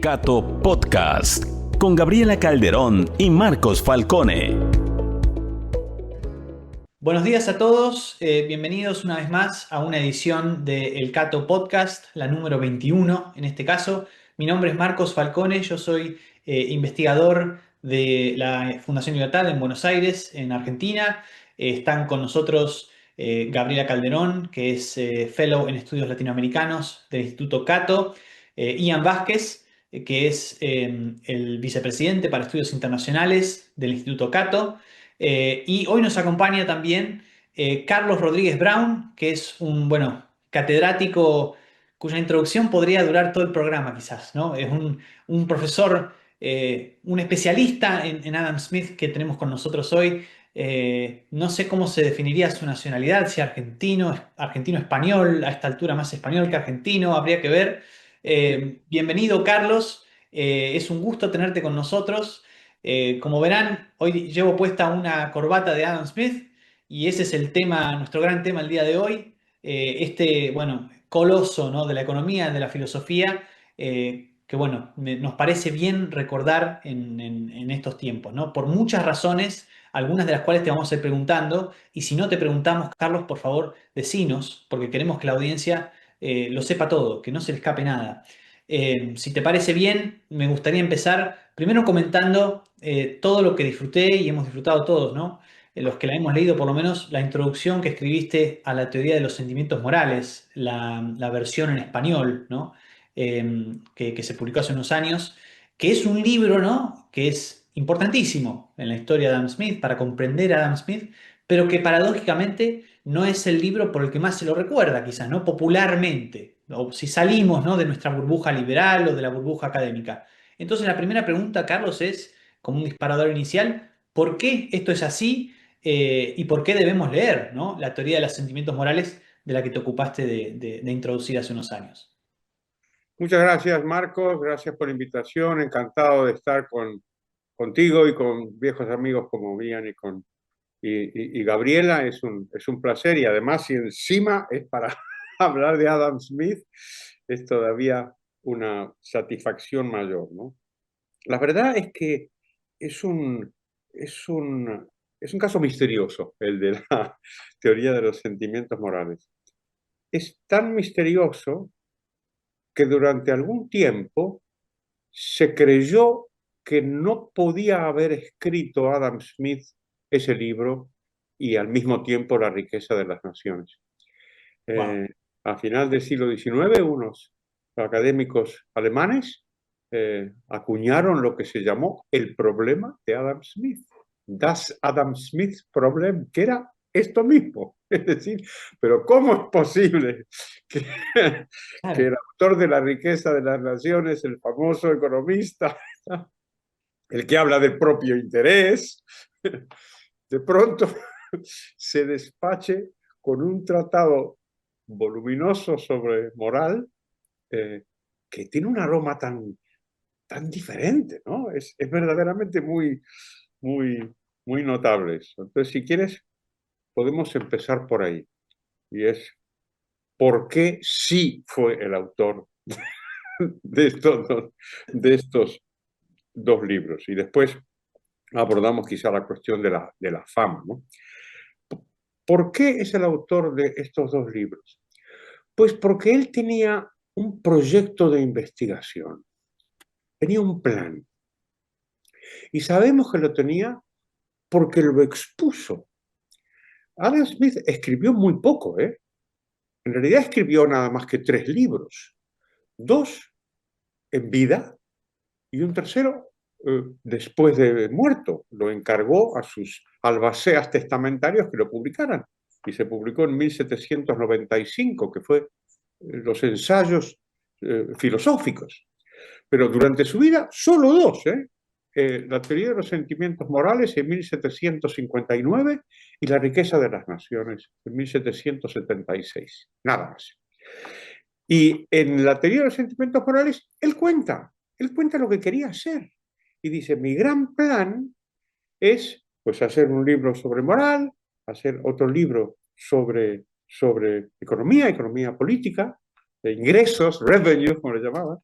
Cato Podcast con Gabriela Calderón y Marcos Falcone. Buenos días a todos, bienvenidos una vez más a una edición de El Cato Podcast, la número 21 en este caso. Mi nombre es Marcos Falcone, yo soy investigador de la Fundación Libertad en Buenos Aires, en Argentina. Están con nosotros Gabriela Calderón, que es Fellow en Estudios Latinoamericanos del Instituto Cato, Ian Vázquez, que es el vicepresidente para Estudios Internacionales del Instituto Cato. Y hoy nos acompaña también Carlos Rodríguez Brown, que es un, catedrático cuya introducción podría durar todo el programa quizás, ¿no? Es un profesor, un especialista en Adam Smith que tenemos con nosotros hoy. No sé cómo se definiría su nacionalidad, si argentino, argentino-español, a esta altura más español que argentino, habría que ver. Bienvenido, Carlos. Es un gusto tenerte con nosotros. Como verán, hoy llevo puesta una corbata de Adam Smith y ese es el tema, nuestro gran tema el día de hoy. Coloso, ¿no?, de la economía, de la filosofía, que nos parece bien recordar en estos tiempos, ¿no? Por muchas razones, algunas de las cuales te vamos a ir preguntando, y si no te preguntamos, Carlos, por favor, decinos, porque queremos que la audiencia lo sepa todo, que no se le escape nada. Si te parece bien, me gustaría empezar primero comentando todo lo que disfruté y hemos disfrutado todos, ¿no? Los que la hemos leído, por lo menos la introducción que escribiste a la teoría de los sentimientos morales, la versión en español, ¿no? Que se publicó hace unos años, que es un libro, ¿no?, que es importantísimo en la historia de Adam Smith, para comprender a Adam Smith, pero que paradójicamente no es el libro por el que más se lo recuerda, quizás, ¿no?, popularmente, o si salimos, ¿no?, de nuestra burbuja liberal o de la burbuja académica. Entonces la primera pregunta, Carlos, es, como un disparador inicial, ¿por qué esto es así? ¿Y por qué debemos leer, ¿no?, la teoría de los sentimientos morales de la que te ocupaste de introducir hace unos años? Muchas gracias, Marcos. Gracias por la invitación. Encantado de estar contigo y con viejos amigos como Ian y Gabriela. Es un placer y además, si encima es para hablar de Adam Smith, es todavía una satisfacción mayor, ¿no? La verdad es que es un, es un, es un caso misterioso el de la teoría de los sentimientos morales. Es tan misterioso que durante algún tiempo se creyó que no podía haber escrito Adam Smith ese libro y al mismo tiempo La riqueza de las naciones. Wow. A final del siglo XIX, unos académicos alemanes acuñaron lo que se llamó el problema de Adam Smith, Das Adam Smith Problem, que era esto mismo. Es decir, pero ¿cómo es posible que, que Claro. el autor de La riqueza de las naciones, el famoso economista, el que habla del propio interés, de pronto se despache con un tratado voluminoso sobre moral que tiene un aroma tan diferente, ¿no? Es verdaderamente muy notable eso. Entonces, si quieres, podemos empezar por ahí. Y es, ¿por qué sí fue el autor de estos dos libros? Y después abordamos quizá la cuestión de la fama, ¿no? ¿Por qué es el autor de estos dos libros? Pues porque él tenía un proyecto de investigación, tenía un plan. Y sabemos que lo tenía porque lo expuso. Adam Smith escribió muy poco, ¿eh? En realidad escribió nada más que 3 libros. 2 en vida y un tercero después de muerto. Lo encargó a sus albaceas testamentarios que lo publicaran. Y se publicó en 1795, que fue los ensayos filosóficos. Pero durante su vida, solo 2, ¿eh? La teoría de los sentimientos morales en 1759 y la riqueza de las naciones en 1776. Nada más. Y en la teoría de los sentimientos morales, él cuenta lo que quería hacer. Y dice, mi gran plan es pues hacer un libro sobre moral, hacer otro libro sobre economía política, ingresos, revenue, como le llamaba,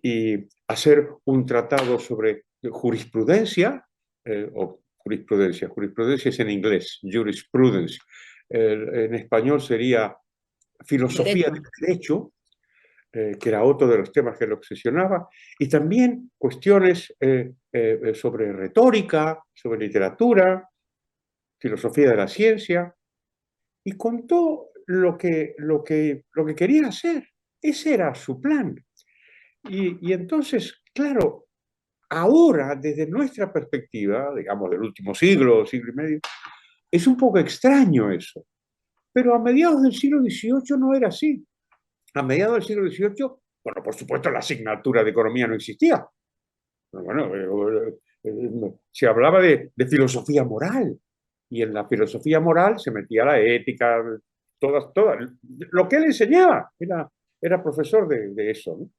y hacer un tratado sobre jurisprudencia, jurisprudencia es en inglés, jurisprudence, en español sería filosofía Derecho. del derecho, que era otro de los temas que le obsesionaba, y también cuestiones sobre retórica, sobre literatura, filosofía de la ciencia, y contó lo que quería hacer. Ese era su plan. Y entonces, claro, ahora, desde nuestra perspectiva, digamos, del último siglo, siglo y medio, es un poco extraño eso. Pero a mediados del siglo XVIII no era así. A mediados del siglo XVIII, bueno, por supuesto, la asignatura de economía no existía. Bueno, se hablaba de filosofía moral. Y en la filosofía moral se metía la ética, todas, lo que él enseñaba. Era profesor de eso, ¿no?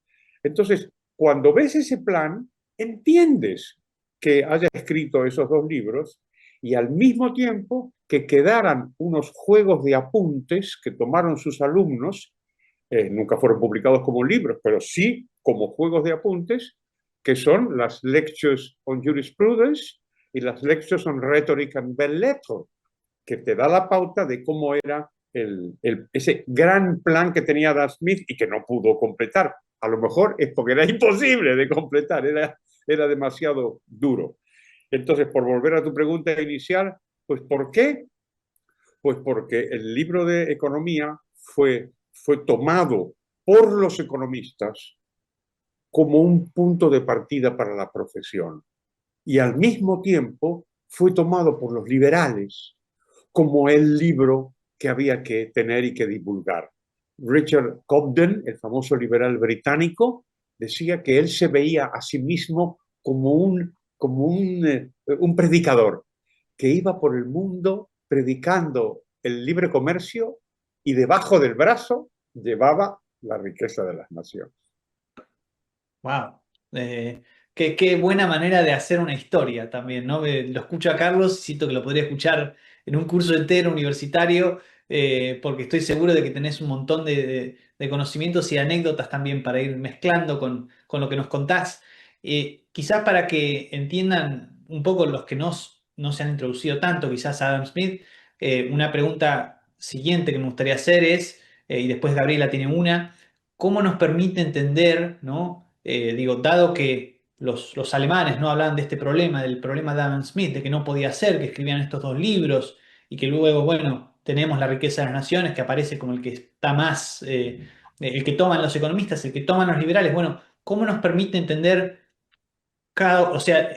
Entonces, cuando ves ese plan, entiendes que haya escrito esos dos libros y al mismo tiempo que quedaran unos juegos de apuntes que tomaron sus alumnos, nunca fueron publicados como libros, pero sí como juegos de apuntes, que son las Lectures on Jurisprudence y las Lectures on Rhetoric and Belles Lettres, que te da la pauta de cómo era ese gran plan que tenía Adam Smith y que no pudo completar. A lo mejor es porque era imposible de completar, era demasiado duro. Entonces, por volver a tu pregunta inicial, pues ¿por qué? Pues porque el libro de economía fue tomado por los economistas como un punto de partida para la profesión y al mismo tiempo fue tomado por los liberales como el libro que había que tener y que divulgar. Richard Cobden, el famoso liberal británico, decía que él se veía a sí mismo como un predicador que iba por el mundo predicando el libre comercio y debajo del brazo llevaba la riqueza de las naciones. Wow. Qué buena manera de hacer una historia también, ¿no? Lo escucho a Carlos, siento que lo podría escuchar en un curso entero universitario, porque estoy seguro de que tenés un montón de conocimientos y anécdotas también para ir mezclando con lo que nos contás. Quizás para que entiendan un poco los que no se han introducido tanto, quizás a Adam Smith, una pregunta siguiente que me gustaría hacer es, y después Gabriela tiene una, ¿cómo nos permite entender, ¿no? Digo, dado que los alemanes no hablaban de este problema, del problema de Adam Smith, de que no podía ser, que escribían estos dos libros y que luego, bueno, tenemos La riqueza de las naciones, que aparece como el que está más, el que toman los economistas, el que toman los liberales. Bueno, ¿cómo nos permite entender o sea,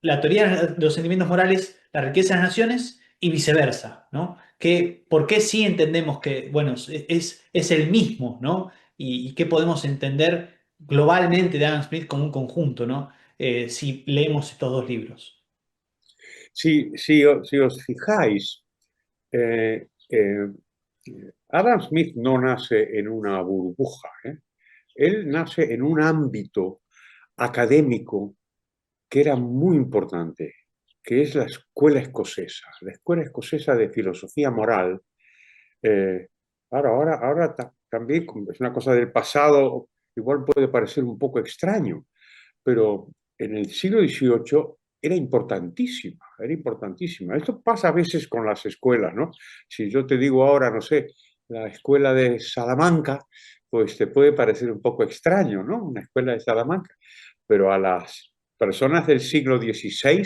la teoría de los sentimientos morales, la riqueza de las naciones y viceversa, ¿no? ¿Por qué sí entendemos que, bueno, es el mismo, ¿no? Y qué podemos entender globalmente de Adam Smith como un conjunto, ¿no? Si leemos estos dos libros. Si os fijáis, eh, eh, Adam Smith no nace en una burbuja, ¿eh? Él nace en un ámbito académico que era muy importante, que es la escuela escocesa de filosofía moral. Eh, ahora también es una cosa del pasado, igual puede parecer un poco extraño, pero en el siglo XVIII era importantísima, era importantísima. Esto pasa a veces con las escuelas, ¿no? Si yo te digo ahora, no sé, la escuela de Salamanca, pues te puede parecer un poco extraño, ¿no? Una escuela de Salamanca, pero a las personas del siglo XVI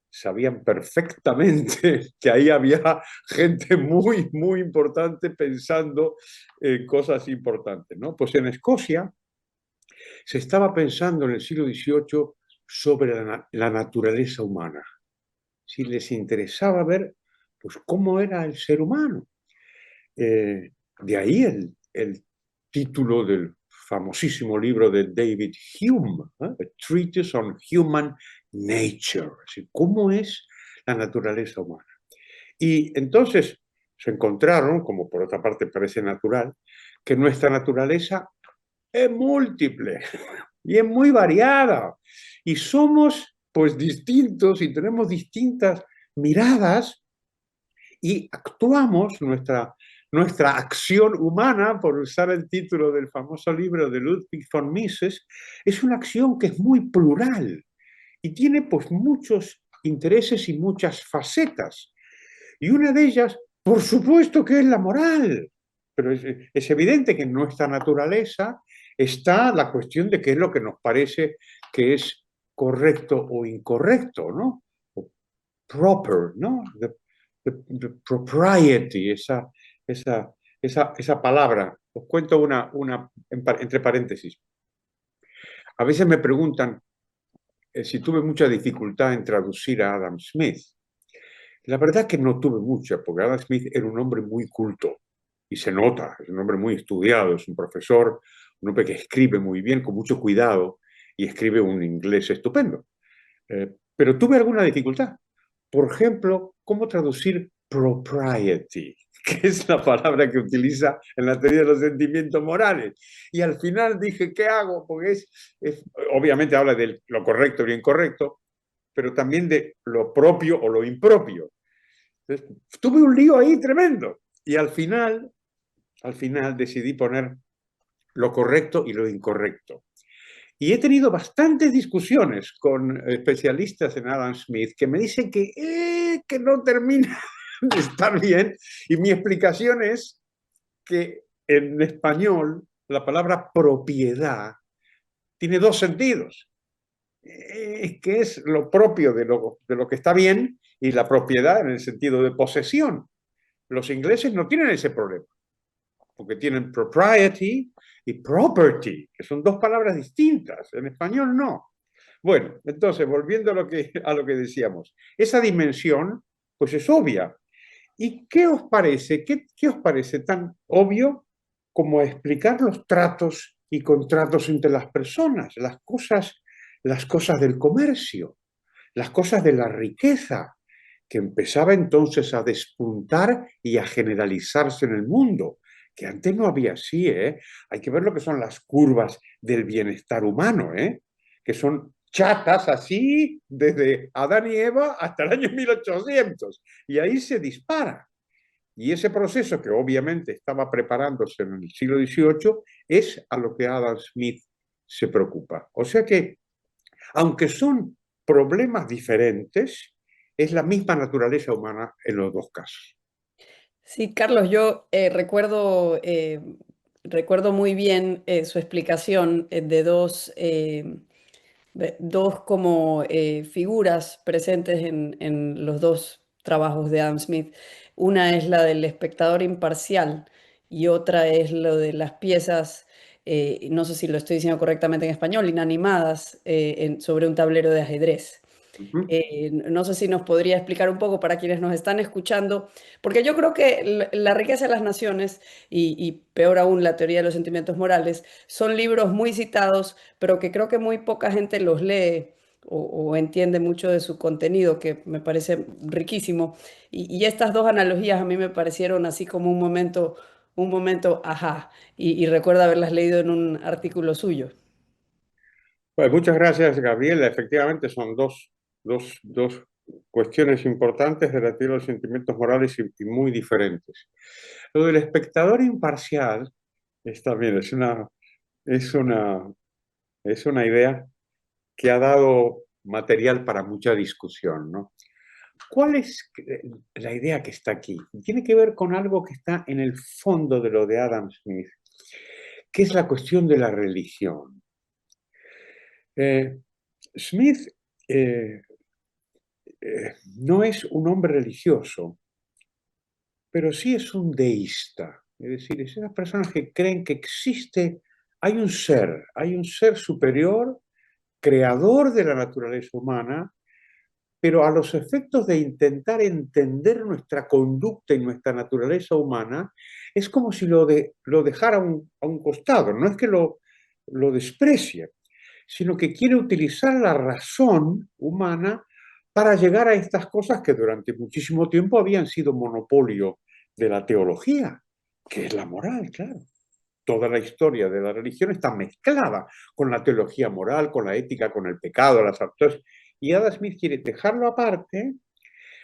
sabían perfectamente que ahí había gente muy, muy importante pensando en cosas importantes, ¿no? Pues en Escocia se estaba pensando en el siglo XVIII sobre la naturaleza humana. Si les interesaba ver pues, cómo era el ser humano. De ahí el título del famosísimo libro de David Hume, A Treatise on Human Nature, es decir, cómo es la naturaleza humana. Y entonces se encontraron, como por otra parte parece natural, que nuestra naturaleza es múltiple y es muy variada. Y somos pues distintos y tenemos distintas miradas y actuamos, nuestra acción humana, por usar el título del famoso libro de Ludwig von Mises, es una acción que es muy plural y tiene pues muchos intereses y muchas facetas. Y una de ellas, por supuesto que es la moral, pero es evidente que en nuestra naturaleza está la cuestión de qué es lo que nos parece que es correcto o incorrecto, ¿no? O proper, ¿no? The propriety, esa palabra. Os cuento entre paréntesis. A veces me preguntan si tuve mucha dificultad en traducir a Adam Smith. La verdad que no tuve mucha, porque Adam Smith era un hombre muy culto y se nota, es un hombre muy estudiado, es un profesor, un hombre que escribe muy bien, con mucho cuidado y escribe un inglés estupendo. Pero tuve alguna dificultad. Por ejemplo, ¿cómo traducir propriety? Que es la palabra que utiliza en la teoría de los sentimientos morales. Y al final dije, ¿qué hago? Porque obviamente habla de lo correcto y lo incorrecto, pero también de lo propio o lo impropio. Entonces, tuve un lío ahí tremendo. Y al final decidí poner lo correcto y lo incorrecto. Y he tenido bastantes discusiones con especialistas en Adam Smith que me dicen que no termina de estar bien. Y mi explicación es que en español la palabra propiedad tiene dos sentidos. Que es lo propio de lo que está bien y la propiedad en el sentido de posesión. Los ingleses no tienen ese problema, porque tienen propriety y property, que son dos palabras distintas. En español no. Bueno, entonces, volviendo a lo que decíamos, esa dimensión, pues es obvia. ¿Y qué os parece? ¿Qué os parece tan obvio como explicar los tratos y contratos entre las personas, las cosas del comercio, las cosas de la riqueza, que empezaba entonces a despuntar y a generalizarse en el mundo, que antes no había así, ¿eh? Hay que ver lo que son las curvas del bienestar humano, ¿eh? Que son chatas así desde Adán y Eva hasta el año 1800, y ahí se dispara. Y ese proceso, que obviamente estaba preparándose en el siglo XVIII, es a lo que Adam Smith se preocupa. O sea que, aunque son problemas diferentes, es la misma naturaleza humana en los dos casos. Sí, Carlos, yo recuerdo muy bien su explicación de dos como figuras presentes en los dos trabajos de Adam Smith. Una es la del espectador imparcial y otra es lo de las piezas, no sé si lo estoy diciendo correctamente en español, inanimadas sobre un tablero de ajedrez. No sé si nos podría explicar un poco para quienes nos están escuchando, porque yo creo que La riqueza de las naciones y peor aún La teoría de los sentimientos morales son libros muy citados, pero que creo que muy poca gente los lee o entiende mucho de su contenido, que me parece riquísimo. Y estas dos analogías a mí me parecieron así como un momento, ajá, y recuerdo haberlas leído en un artículo suyo. Pues muchas gracias, Gabriela. Efectivamente, son dos cuestiones importantes de la teoría de los sentimientos morales y muy diferentes. Lo del espectador imparcial también es una, es una idea que ha dado material para mucha discusión, ¿no? ¿Cuál es la idea que está aquí? Tiene que ver con algo que está en el fondo de lo de Adam Smith, que es la cuestión de la religión. Smith eh, no es un hombre religioso, pero sí es un deísta. Es decir, es esas personas que creen que hay un ser superior, creador de la naturaleza humana, pero a los efectos de intentar entender nuestra conducta y nuestra naturaleza humana, es como si lo dejara a un costado. No es que lo desprecie, sino que quiere utilizar la razón humana para llegar a estas cosas que durante muchísimo tiempo habían sido monopolio de la teología, que es la moral, claro. Toda la historia de la religión está mezclada con la teología moral, con la ética, con el pecado, las acciones. Y Adam Smith quiere dejarlo aparte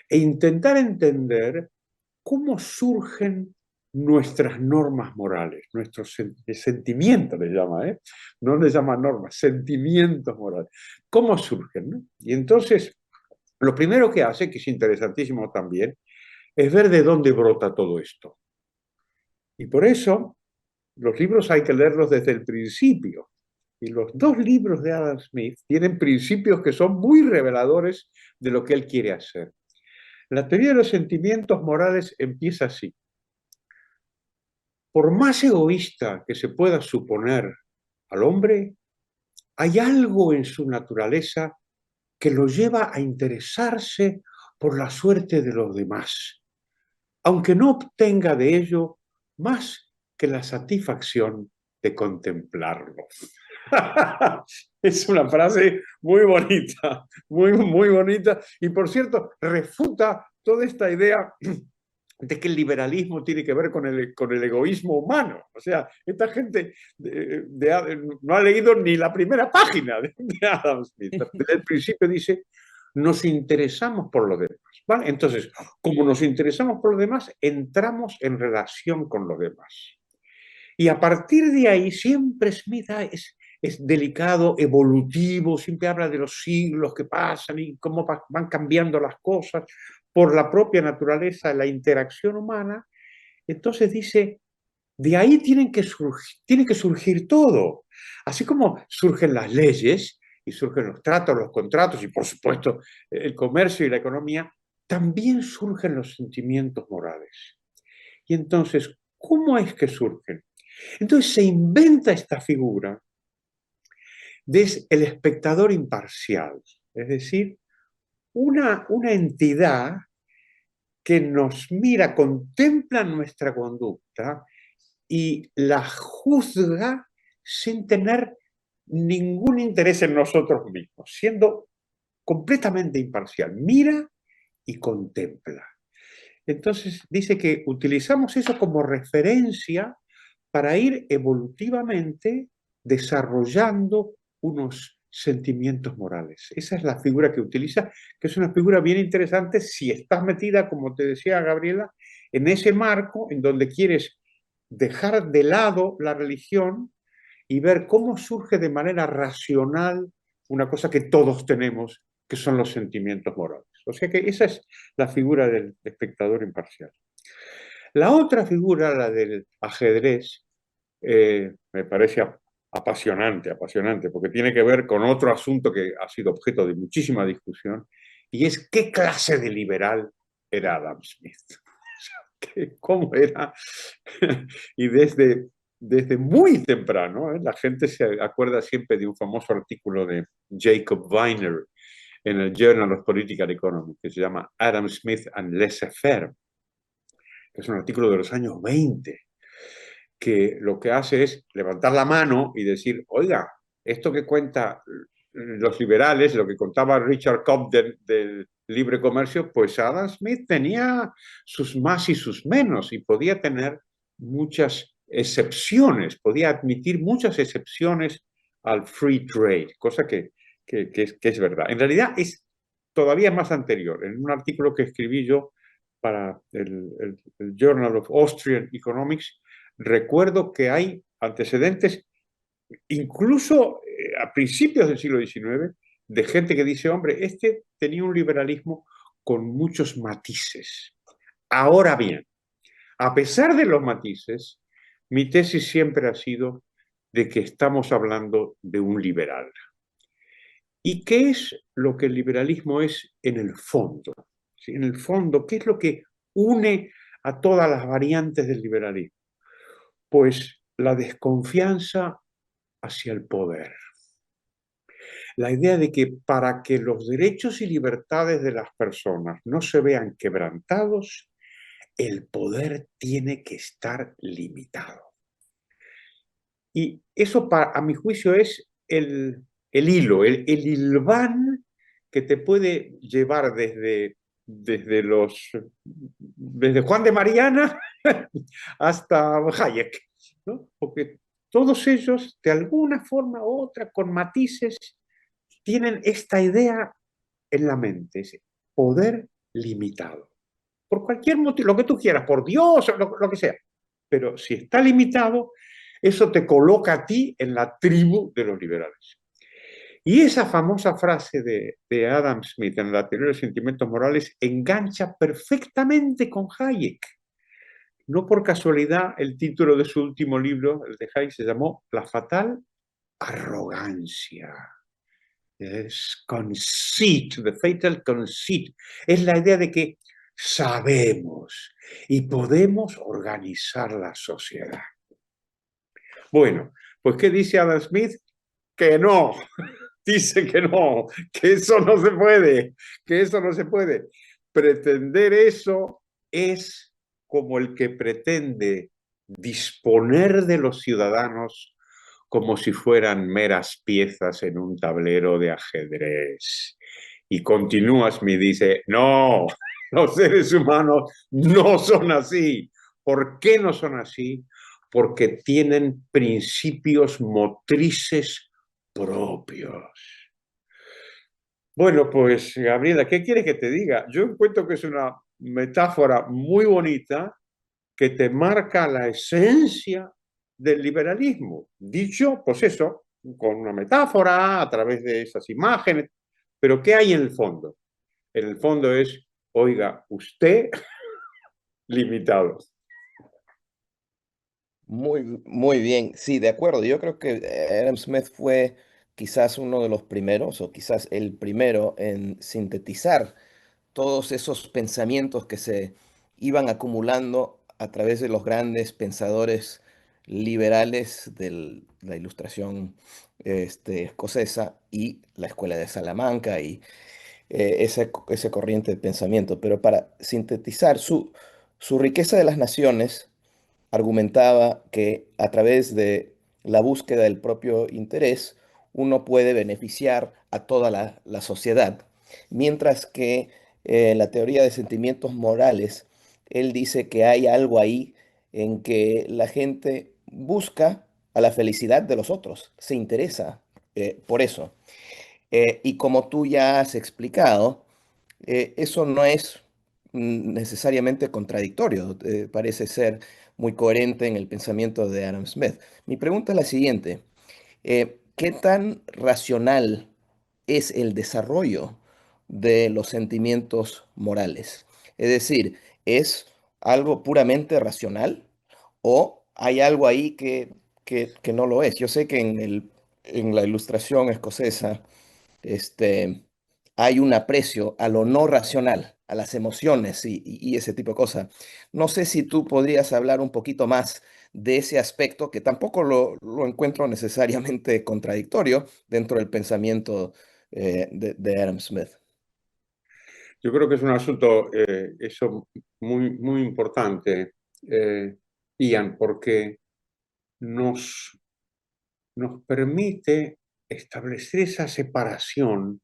e intentar entender cómo surgen nuestras normas morales, nuestros sentimientos le llama, ¿eh? No le llama normas, sentimientos morales. ¿Cómo surgen, no? Y entonces, lo primero que hace, que es interesantísimo también, es ver de dónde brota todo esto. Y por eso, los libros hay que leerlos desde el principio. Y los dos libros de Adam Smith tienen principios que son muy reveladores de lo que él quiere hacer. La teoría de los sentimientos morales empieza así. Por más egoísta que se pueda suponer al hombre, hay algo en su naturaleza que lo lleva a interesarse por la suerte de los demás, aunque no obtenga de ello más que la satisfacción de contemplarlo. Es una frase muy bonita, muy bonita, y por cierto, refuta toda esta idea de que el liberalismo tiene que ver con el egoísmo humano. O sea, esta gente no ha leído ni la primera página de Adam Smith. Desde el principio dice, nos interesamos por los demás, ¿vale? Entonces, como nos interesamos por los demás, entramos en relación con los demás. Y a partir de ahí, siempre Smith es delicado, evolutivo, siempre habla de los siglos que pasan y cómo van cambiando las cosas por la propia naturaleza de la interacción humana. Entonces dice, de ahí tiene que surgir todo. Así como surgen las leyes y surgen los tratos, los contratos y por supuesto el comercio y la economía, también surgen los sentimientos morales. Y entonces, ¿cómo es que surgen? Entonces se inventa esta figura del espectador imparcial, es decir, una entidad que nos mira, contempla nuestra conducta y la juzga sin tener ningún interés en nosotros mismos, siendo completamente imparcial. Mira y contempla. Entonces dice que utilizamos eso como referencia para ir evolutivamente desarrollando unos sentimientos morales. Esa es la figura que utiliza, que es una figura bien interesante si estás metida, como te decía Gabriela, en ese marco en donde quieres dejar de lado la religión y ver cómo surge de manera racional una cosa que todos tenemos, que son los sentimientos morales. O sea que esa es la figura del espectador imparcial. La otra figura, la del ajedrez, me parece apasionante, porque tiene que ver con otro asunto que ha sido objeto de muchísima discusión, y es qué clase de liberal era Adam Smith. ¿Cómo era? Y desde muy temprano, la gente se acuerda siempre de un famoso artículo de Jacob Viner en el Journal of Political Economy, que se llama Adam Smith and Laissez-faire, que es un artículo de los años 20, que lo que hace es levantar la mano y decir, oiga, esto que cuenta los liberales, lo que contaba Richard Cobden del libre comercio, pues Adam Smith tenía sus más y sus menos y podía tener muchas excepciones, podía admitir muchas excepciones al free trade, cosa que es verdad. En realidad es todavía más anterior. En un artículo que escribí yo para el Journal of Austrian Economics, recuerdo que hay antecedentes, incluso a principios del siglo XIX, de gente que dice, hombre, este tenía un liberalismo con muchos matices. Ahora bien, a pesar de los matices, mi tesis siempre ha sido de que estamos hablando de un liberal. ¿Y qué es lo que el liberalismo es en el fondo? ¿Sí? En el fondo, ¿qué es lo que une a todas las variantes del liberalismo? Pues la desconfianza hacia el poder. La idea de que para que los derechos y libertades de las personas no se vean quebrantados, el poder tiene que estar limitado. Y eso, a mi juicio, es el hilo, el hilván que te puede llevar desde Juan de Mariana hasta Hayek, ¿no? Porque todos ellos, de alguna forma u otra, con matices, tienen esta idea en la mente, ese poder limitado. Por cualquier motivo, lo que tú quieras, por Dios, lo que sea, pero si está limitado, eso te coloca a ti en la tribu de los liberales. Y esa famosa frase de Adam Smith en la teoría de los sentimientos morales engancha perfectamente con Hayek. No por casualidad el título de su último libro, el de Hayek, se llamó La fatal arrogancia. Es conceit, the fatal conceit. Es la idea de que sabemos y podemos organizar la sociedad. Bueno, pues ¿qué dice Adam Smith? Que no, dice que no, que eso no se puede, que eso no se puede. Pretender eso es como el que pretende disponer de los ciudadanos como si fueran meras piezas en un tablero de ajedrez. Y continúas, me dice, no, los seres humanos no son así. ¿Por qué no son así? Porque tienen principios motrices propios. Bueno, pues Gabriela, ¿qué quieres que te diga? Yo encuentro que es una metáfora muy bonita que te marca la esencia del liberalismo. Dicho, pues eso, con una metáfora, a través de esas imágenes. Pero ¿qué hay en el fondo? En el fondo es, oiga, usted limitado. Muy bien, sí, de acuerdo. Yo creo que Adam Smith fue quizás uno de los primeros, o quizás el primero, en sintetizar todos esos pensamientos que se iban acumulando a través de los grandes pensadores liberales de la Ilustración escocesa y la Escuela de Salamanca y esa corriente de pensamiento. Pero para sintetizar su riqueza de las naciones, argumentaba que a través de la búsqueda del propio interés, uno puede beneficiar a toda la sociedad, mientras que en la teoría de sentimientos morales, él dice que hay algo ahí en que la gente busca a la felicidad de los otros, se interesa por eso. Y como tú ya has explicado, eso no es necesariamente contradictorio, parece ser muy coherente en el pensamiento de Adam Smith. Mi pregunta es la siguiente, ¿qué tan racional es el desarrollo de los sentimientos morales? Es decir, ¿es algo puramente racional o hay algo ahí que no lo es? Yo sé que en la Ilustración escocesa, este, hay un aprecio a lo no racional, a las emociones y ese tipo de cosas. No sé si tú podrías hablar un poquito más de ese aspecto, que tampoco lo encuentro necesariamente contradictorio dentro del pensamiento de Adam Smith. Yo creo que es un asunto, eso, muy importante, Ian, porque nos, nos permite establecer esa separación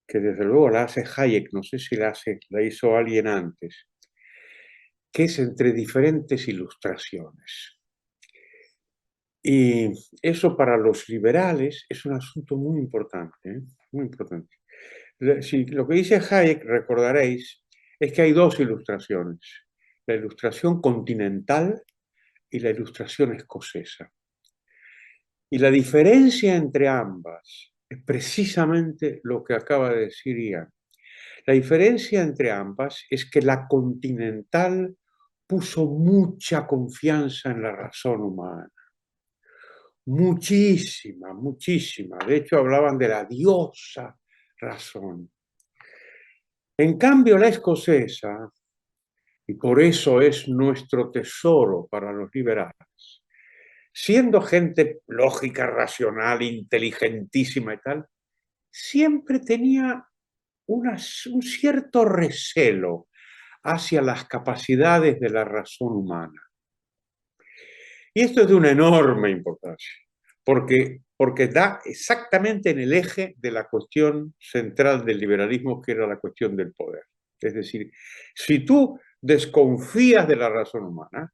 que desde luego la hace Hayek, no sé si la hizo alguien antes, que es entre diferentes ilustraciones. Y eso para los liberales es un asunto muy importante, ¿eh? Muy importante. Si, lo que dice Hayek, recordaréis, es que hay dos ilustraciones, la ilustración continental y la ilustración escocesa. Y la diferencia entre ambas es precisamente lo que acaba de decir Ian. La diferencia entre ambas es que la continental puso mucha confianza en la razón humana. Muchísima, muchísima. De hecho, hablaban de la diosa razón. En cambio, la escocesa, y por eso es nuestro tesoro para los liberales, siendo gente lógica, racional, inteligentísima y tal, siempre tenía un cierto recelo hacia las capacidades de la razón humana. Y esto es de una enorme importancia, porque da exactamente en el eje de la cuestión central del liberalismo, que era la cuestión del poder. Es decir, si tú desconfías de la razón humana,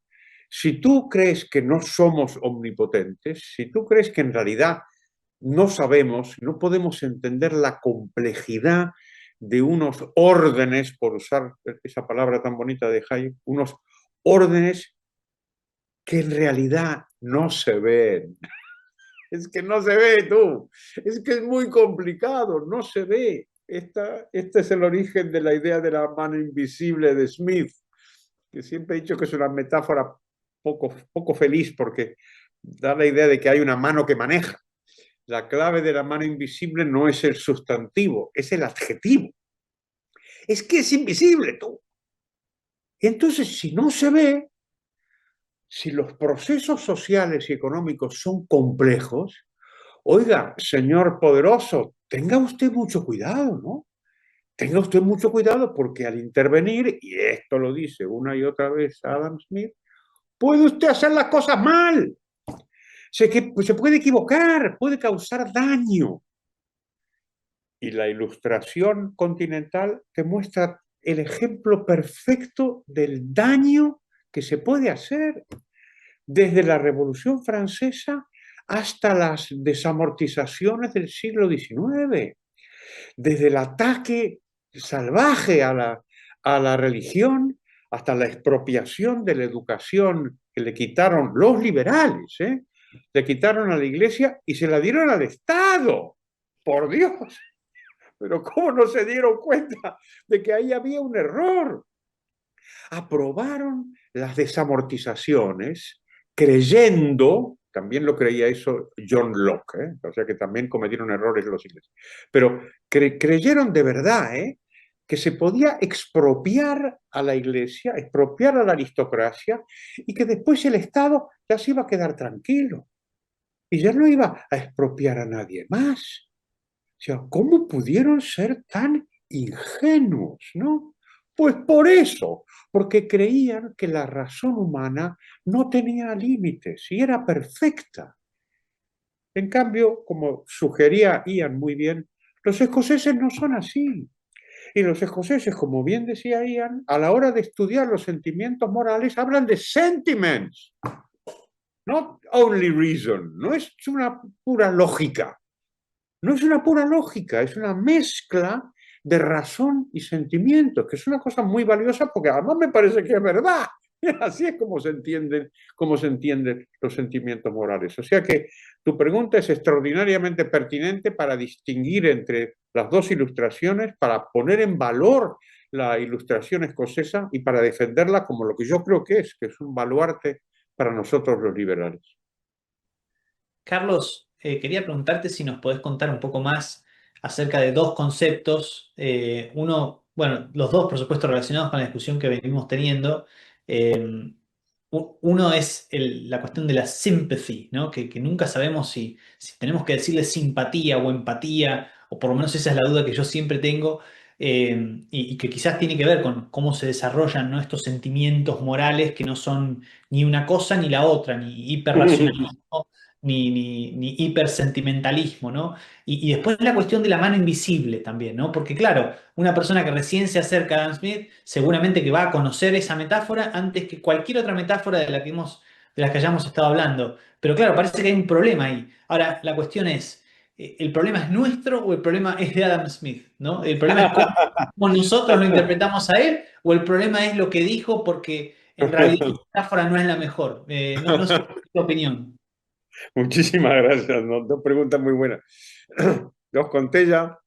si tú crees que no somos omnipotentes, si tú crees que en realidad no sabemos, no podemos entender la complejidad de unos órdenes, por usar esa palabra tan bonita de Hayek, unos órdenes que en realidad no se ven. Es que no se ve, tú. Es que es muy complicado, no se ve. Este es el origen de la idea de la mano invisible de Smith, que siempre he dicho que es una metáfora poco feliz porque da la idea de que hay una mano que maneja. La clave de la mano invisible no es el sustantivo, es el adjetivo. Es que es invisible, tú. Y entonces, si no se ve, si los procesos sociales y económicos son complejos, oiga, señor poderoso, tenga usted mucho cuidado, ¿no? Tenga usted mucho cuidado porque al intervenir, y esto lo dice una y otra vez Adam Smith, puede usted hacer las cosas mal. Se puede equivocar, puede causar daño. Y la ilustración continental te muestra el ejemplo perfecto del daño que se puede hacer desde la Revolución Francesa hasta las desamortizaciones del siglo XIX, desde el ataque salvaje a la religión hasta la expropiación de la educación que le quitaron los liberales, ¿eh? Le quitaron a la iglesia y se la dieron al Estado. Por Dios. Pero ¿cómo no se dieron cuenta de que ahí había un error? Aprobaron las desamortizaciones creyendo, también lo creía eso John Locke, o sea que también cometieron errores los ingleses, pero creyeron de verdad que se podía expropiar a la iglesia, expropiar a la aristocracia y que después el Estado ya se iba a quedar tranquilo y ya no iba a expropiar a nadie más. O sea, ¿cómo pudieron ser tan ingenuos, no? Pues por eso, porque creían que la razón humana no tenía límites y era perfecta. En cambio, como sugería Ian muy bien, los escoceses no son así. Y los escoceses, como bien decía Ian, a la hora de estudiar los sentimientos morales, hablan de sentiments, not only reason, no es una pura lógica. No es una pura lógica, es una mezcla de razón y sentimientos, que es una cosa muy valiosa porque además me parece que es verdad. Así es como se entienden los sentimientos morales. O sea que tu pregunta es extraordinariamente pertinente para distinguir entre las dos ilustraciones, para poner en valor la ilustración escocesa y para defenderla como lo que yo creo que es un baluarte para nosotros los liberales. Carlos, quería preguntarte si nos podés contar un poco más acerca de dos conceptos. Uno, bueno, los dos, por supuesto, relacionados con la discusión que venimos teniendo. Eh, Uno es la cuestión de la sympathy, ¿no? Que nunca sabemos si tenemos que decirle simpatía o empatía, o por lo menos esa es la duda que yo siempre tengo, y que quizás tiene que ver con cómo se desarrollan, ¿no? Estos sentimientos morales que no son ni una cosa ni la otra, ni hiperracionalismo ni hipersentimentalismo, ¿no? Y después la cuestión de la mano invisible también, ¿no? Porque claro, una persona que recién se acerca a Adam Smith seguramente que va a conocer esa metáfora antes que cualquier otra metáfora de las que hayamos estado hablando. Pero claro, parece que hay un problema ahí. Ahora, la cuestión es, ¿el problema es nuestro o el problema es de Adam Smith, ¿no? ¿El problema es cómo nosotros lo interpretamos a él o el problema es lo que dijo porque en realidad la metáfora no es la mejor? No sé tu opinión. Muchísimas gracias, ¿no? Dos preguntas muy buenas. Os conté ya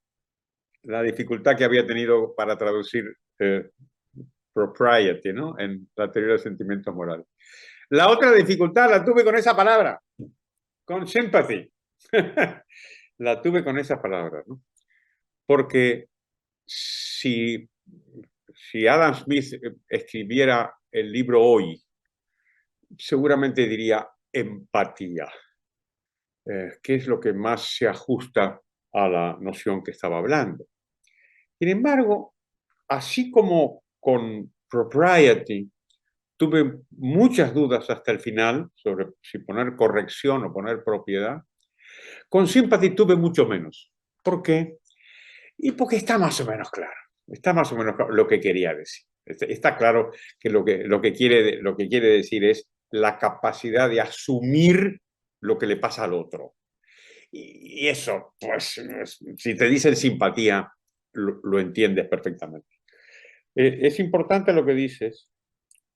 la dificultad que había tenido para traducir propriety, ¿no? En la teoría de los sentimientos morales. La otra dificultad la tuve con esa palabra, con sympathy. La tuve con esa palabra, ¿no? Porque si Adam Smith escribiera el libro hoy, seguramente diría empatía, que es lo que más se ajusta a la noción que estaba hablando. Sin embargo, así como con propriety, tuve muchas dudas hasta el final sobre si poner corrección o poner propiedad. Con sympathy tuve mucho menos. ¿Por qué? Y porque está más o menos claro. Está más o menos claro lo que quería decir. Está claro que lo que quiere decir es la capacidad de asumir lo que le pasa al otro. Y eso, pues, si te dicen simpatía, lo entiendes perfectamente. Es importante lo que dices,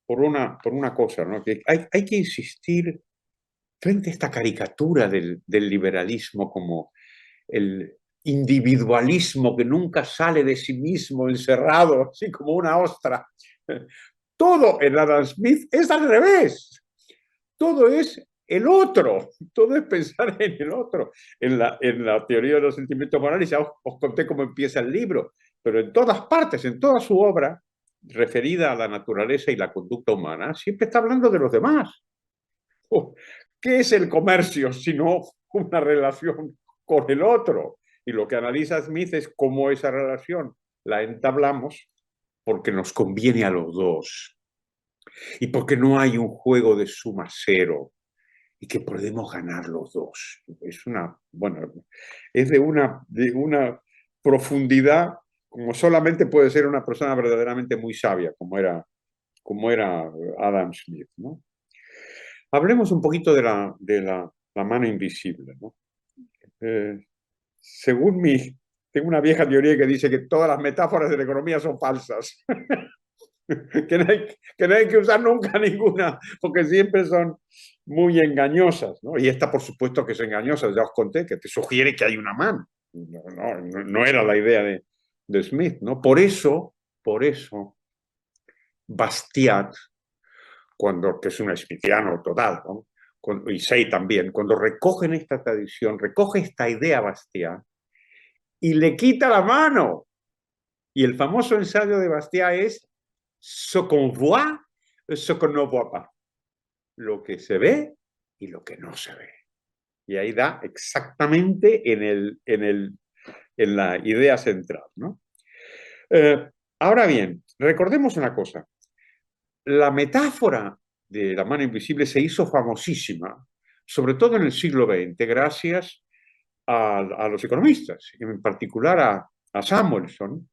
por una cosa, ¿no? Que hay que insistir frente a esta caricatura del liberalismo como el individualismo que nunca sale de sí mismo, encerrado, así como una ostra. Todo en Adam Smith es al revés. Todo es el otro, todo es pensar en el otro. En la teoría de los sentimientos morales ya os conté cómo empieza el libro, pero en todas partes, en toda su obra, referida a la naturaleza y la conducta humana, siempre está hablando de los demás. ¿Qué es el comercio sino una relación con el otro? Y lo que analiza Smith es cómo esa relación la entablamos porque nos conviene a los dos y porque no hay un juego de suma cero y que podemos ganar los dos. Es una, bueno, es de una profundidad como solamente puede ser una persona verdaderamente muy sabia, como era Adam Smith, ¿no? Hablemos un poquito de la mano invisible, ¿no? Según tengo una vieja teoría que dice que todas las metáforas de la economía son falsas. que no hay que usar nunca ninguna, porque siempre son muy engañosas, ¿no? Y esta, por supuesto, que es engañosa, ya os conté, que te sugiere que hay una mano. No era la idea de Smith, ¿no? Por eso, Bastiat, que es un smithiano total, ¿no? Y Say también, cuando recogen esta tradición, recoge esta idea Bastiat y le quita la mano. Y el famoso ensayo de Bastiat es ce qu'on voit, ce qu'on ne voit pas. Lo que se ve y lo que no se ve. Y ahí da exactamente en la idea central, ¿no? Ahora bien, recordemos una cosa. La metáfora de la mano invisible se hizo famosísima, sobre todo en el siglo XX, gracias a los economistas, en particular a Samuelson,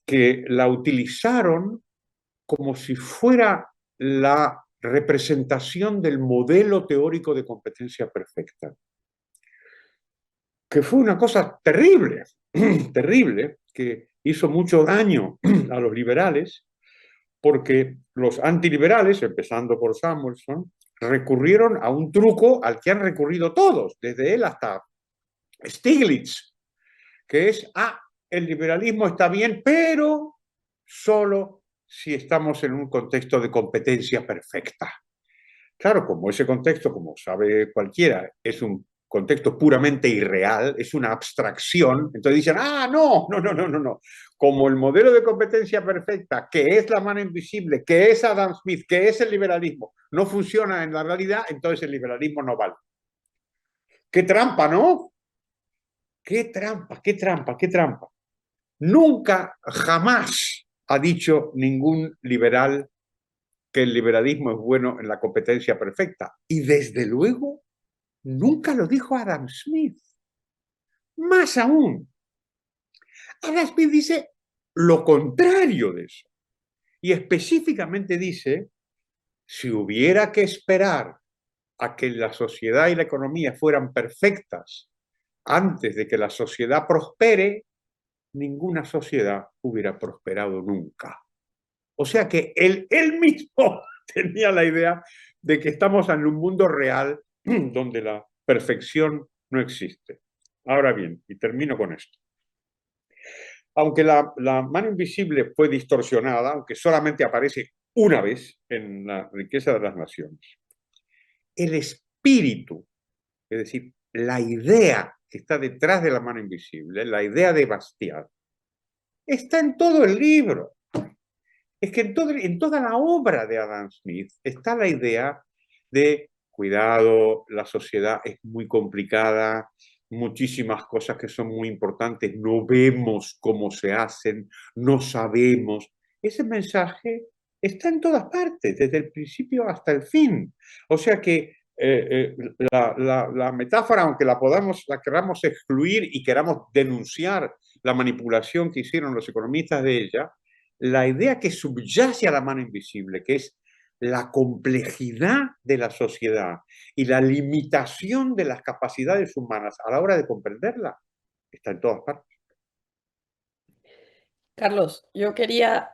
que la utilizaron como si fuera la representación del modelo teórico de competencia perfecta, que fue una cosa terrible, terrible, que hizo mucho daño a los liberales, porque los antiliberales, empezando por Samuelson, recurrieron a un truco al que han recurrido todos, desde él hasta Stiglitz, que es, el liberalismo está bien, pero solo si estamos en un contexto de competencia perfecta. Claro, como ese contexto, como sabe cualquiera, es un contexto puramente irreal, es una abstracción, entonces dicen, no. Como el modelo de competencia perfecta, que es la mano invisible, que es Adam Smith, que es el liberalismo, no funciona en la realidad, entonces el liberalismo no vale. ¡Qué trampa, ¿no? ¡Qué trampa, qué trampa, qué trampa! Nunca, jamás ha dicho ningún liberal que el liberalismo es bueno en la competencia perfecta. Y desde luego, nunca lo dijo Adam Smith. Más aún, Adam Smith dice lo contrario de eso. Y específicamente dice, si hubiera que esperar a que la sociedad y la economía fueran perfectas antes de que la sociedad prospere, ninguna sociedad hubiera prosperado nunca. O sea que él mismo tenía la idea de que estamos en un mundo real donde la perfección no existe. Ahora bien, y termino con esto. Aunque la mano invisible fue distorsionada, aunque solamente aparece una vez en la riqueza de las naciones, el espíritu, es decir, la idea que está detrás de la mano invisible, la idea de Bastiat, está en todo el libro. Es que en toda la obra de Adam Smith está la idea de cuidado, la sociedad es muy complicada, muchísimas cosas que son muy importantes, no vemos cómo se hacen, no sabemos. Ese mensaje está en todas partes, desde el principio hasta el fin. O sea que la metáfora, aunque la queramos excluir y queramos denunciar la manipulación que hicieron los economistas de ella, la idea que subyace a la mano invisible, que es la complejidad de la sociedad y la limitación de las capacidades humanas a la hora de comprenderla, está en todas partes. Carlos, yo quería